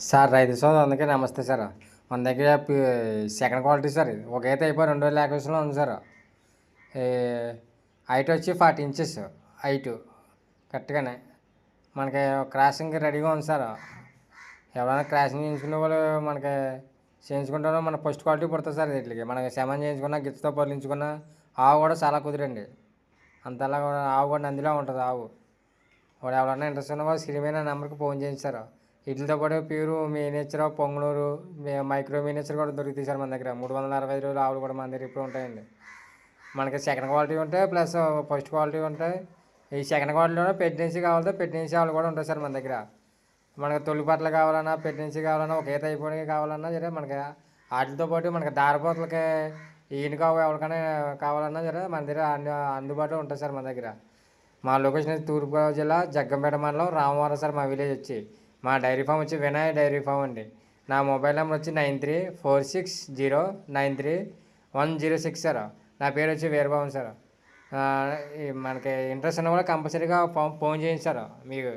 Sir రైతు సోదరు అందుకే నమస్తే సార్. మన దగ్గర సెకండ్ క్వాలిటీ సార్ ఇది. ఒక ఈత అయిపోయి 2000 ఉంది సార్. ఈ హైట్ వచ్చి 40 ఇంచెస్ హైటు కరెక్ట్గానే మనకి క్రాసింగ్కి రెడీగా ఉంది సార్. ఎవరైనా క్రాసింగ్ చేయించుకునే వాళ్ళు మనకి చేయించుకుంటారో మన ఫస్ట్ క్వాలిటీ పుడుతుంది సార్. వీటికి మనకి సెమన్ చేయించుకున్నా గిత్తతో పొరలించుకున్నా ఆవు కూడా చాలా కుదిరండి. అంతలా కూడా ఆవు కూడా నందిలో ఉంటుంది ఆవు. వాడు ఎవరైనా ఇంట్రెస్ట్ ఉన్న వాళ్ళు స్క్రీన్ మీద నెంబర్కి ఫోన్ చేయించారు. వీటితో పాటు pure miniature Punganur micro miniature కూడా దొరుకుతాయి సార్ మన దగ్గర. 365 రోజులు ఆవులు కూడా మన దగ్గర ఇప్పుడు ఉంటాయండి. మనకి సెకండ్ క్వాలిటీ ఉంటాయి ప్లస్ ఫస్ట్ క్వాలిటీ ఉంటాయి. ఈ సెకండ్ క్వాలిటీలో ప్రెగ్నెన్సీ కావాలంటే ప్రెగ్నెన్సీ ఆవులు కూడా ఉంటాయి సార్ మన దగ్గర. మనకి తొలి పట్ల కావాలన్నా ప్రెగ్నెన్సీ కావాలన్నా ఒక ఈత అయిపోయి కావాలన్నా సరే మనకి వాటితో పాటు మనకి దారిపోతలకి ఈయనకావు ఎవరికైనా కావాలన్నా సరే మన దగ్గర అందుబాటులో ఉంటుంది సార్ మన దగ్గర. మా లొకేషన్ అయితే తూర్పుగోదావరి జిల్లా జగ్గంపేట మండలం రామవరం సార్. మా విలేజ్ వచ్చి మా డైరీ ఫామ్ వచ్చి వినాయక డైరీ ఫామ్ అండి. నా మొబైల్ నెంబర్ వచ్చి 9346093106 సార్. నా పేరు వచ్చి వీరభవన్ సార్. మనకి ఇంట్రెస్ట్ ఉన్న కూడా కంపల్సరీగా ఫోన్ చేయండి సార్ మీకు.